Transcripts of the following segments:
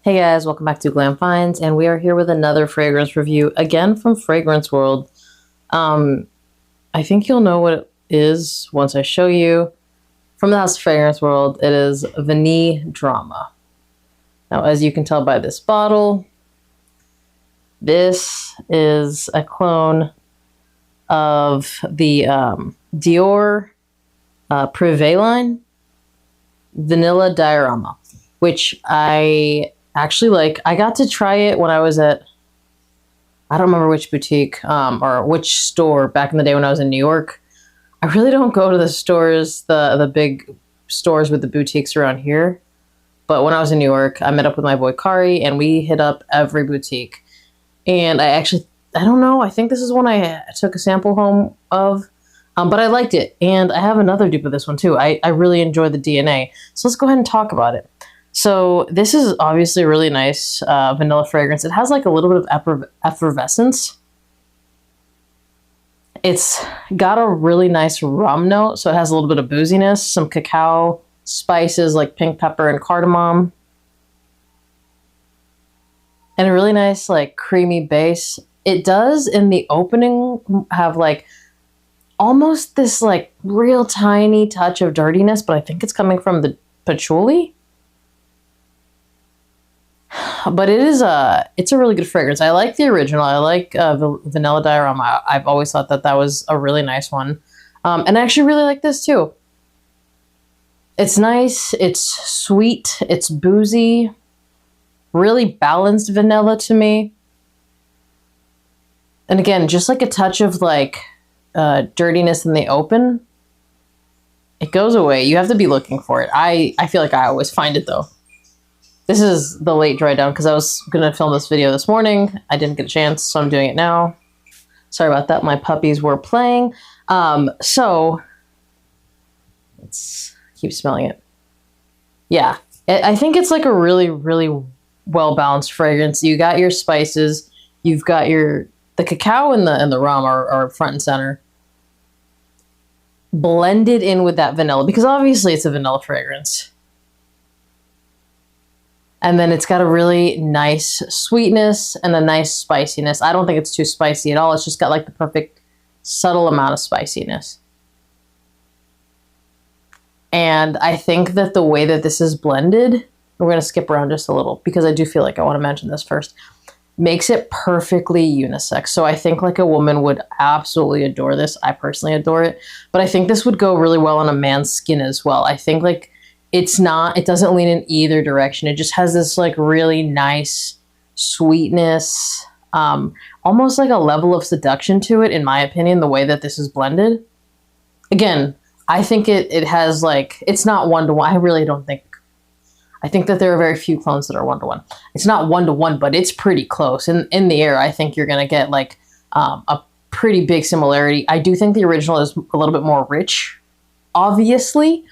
Hey guys, welcome back to Glam Finds, and we are here with another fragrance review, again from Fragrance World. I think you'll know what it is once I show you. From the House of Fragrance World, it is Vanille Drama. Now, as you can tell by this bottle, this is a clone of the Dior Privé line Vanilla Diorama, which I actually like. I got to try it when I was at, I don't remember which boutique or which store back in the day when I was in New York. I really don't go to the stores, the big stores with the boutiques around here. But when I was in New York, I met up with my boy Kari and we hit up every boutique. And I don't know, I think this is one I took a sample home of. But I liked it. And I have another dupe of this one too. I really enjoy the DNA. So let's go ahead and talk about it. So this is obviously a really nice vanilla fragrance. It has like a little bit of effervescence. It's got a really nice rum note, so it has a little bit of booziness, some cacao spices like pink pepper and cardamom, and a really nice like creamy base. It does in the opening have like almost this like real tiny touch of dirtiness, but I think it's coming from the patchouli. But it's a really good fragrance. I like the original. I like the Vanilla Diorama. I've always thought that was a really nice one. And I actually really like this too. It's nice. It's sweet. It's boozy. Really balanced vanilla to me. And again, just like a touch of like dirtiness in the open. It goes away. You have to be looking for it. I feel like I always find it though. This is the late dry down because I was going to film this video this morning. I didn't get a chance, so I'm doing it now. Sorry about that. My puppies were playing. So let's keep smelling it. Yeah, I think it's like a really, really well-balanced fragrance. You got your spices. You've got the cacao and the rum are front and center. Blended in with that vanilla because obviously it's a vanilla fragrance. And then it's got a really nice sweetness and a nice spiciness. I don't think it's too spicy at all. It's just got like the perfect subtle amount of spiciness. And I think that the way that this is blended, we're going to skip around just a little because I do feel like I want to mention this first, makes it perfectly unisex. So I think like a woman would absolutely adore this. I personally adore it. But I think this would go really well on a man's skin as well. I think like it doesn't lean in either direction. It just has this like really nice sweetness, almost like a level of seduction to it, in my opinion, the way that this is blended. Again, I think it has like, it's not one-to-one. I really don't think, I think that there are very few clones that are one-to-one. It's not one-to-one, but it's pretty close. In the air, I think you're going to get like a pretty big similarity. I do think the original is a little bit more rich, obviously,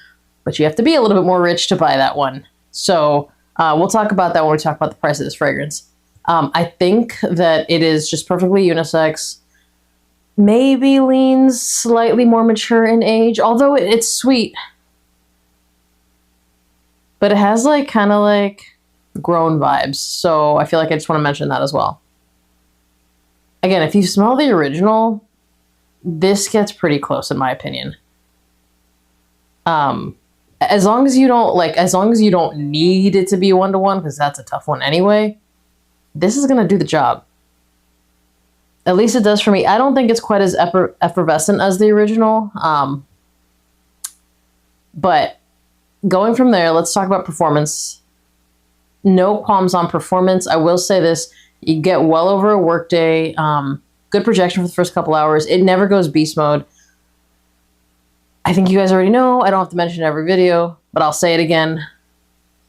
but you have to be a little bit more rich to buy that one. So we'll talk about that when we talk about the price of this fragrance. I think that it is just perfectly unisex. Maybe leans slightly more mature in age, although it's sweet. But it has like kind of like grown vibes. So I feel like I just want to mention that as well. Again, if you smell the original, this gets pretty close in my opinion. As long as you don't need it to be one-to-one, because that's a tough one anyway, this is going to do the job. At least it does for me. I don't think it's quite as effervescent as the original. But going from there, let's talk about performance. No qualms on performance. I will say this. You get well over a workday. Good projection for the first couple hours. It never goes beast mode. I think you guys already know. I don't have to mention it in every video, but I'll say it again.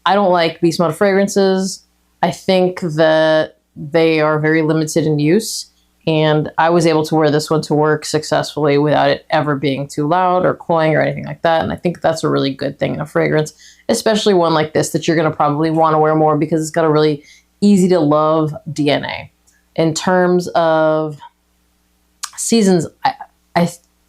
I don't like beast mode fragrances. I think that they are very limited in use, and I was able to wear this one to work successfully without it ever being too loud or cloying or anything like that, and I think that's a really good thing in a fragrance, especially one like this that you're going to probably want to wear more because it's got a really easy to love DNA. In terms of seasons,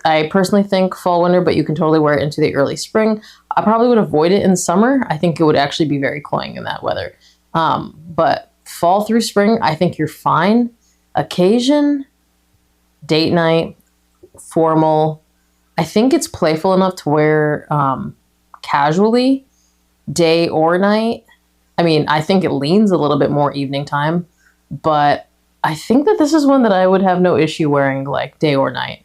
I personally think fall, winter, but you can totally wear it into the early spring. I probably would avoid it in summer. I think it would actually be very cloying in that weather. But fall through spring, I think you're fine. Occasion, date night, formal. I think it's playful enough to wear casually, day or night. I mean, I think it leans a little bit more evening time, but I think that this is one that I would have no issue wearing like day or night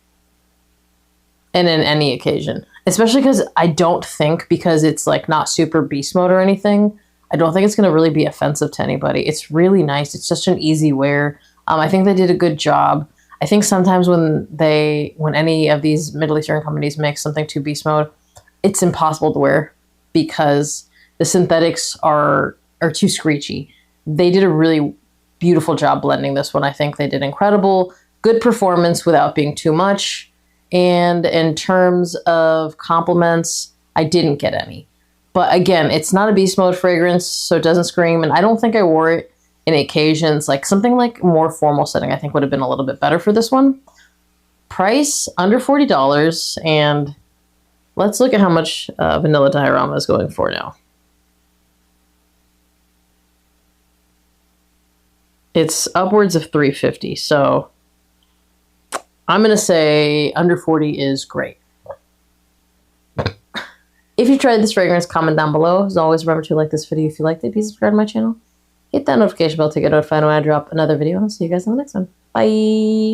and in any occasion. Especially because I don't think, because it's like not super beast mode or anything, I don't think it's going to really be offensive to anybody. It's really nice. It's just an easy wear. I think they did a good job. I think sometimes when any of these Middle Eastern companies make something too beast mode, it's impossible to wear because the synthetics are too screechy. They did a really beautiful job blending this one. I think they did incredible. Good performance without being too much. And in terms of compliments, I didn't get any. But again, it's not a beast mode fragrance, so it doesn't scream. And I don't think I wore it in occasions. Like something like more formal setting, I think would have been a little bit better for this one. Price, under $40. And let's look at how much Vanilla Diorama is going for now. It's upwards of $350. So I'm going to say under 40 is great. If you tried this fragrance, comment down below. As always, remember to like this video if you liked it. Please subscribe to my channel. Hit that notification bell to get notified when I drop another video. I'll see you guys in the next one. Bye.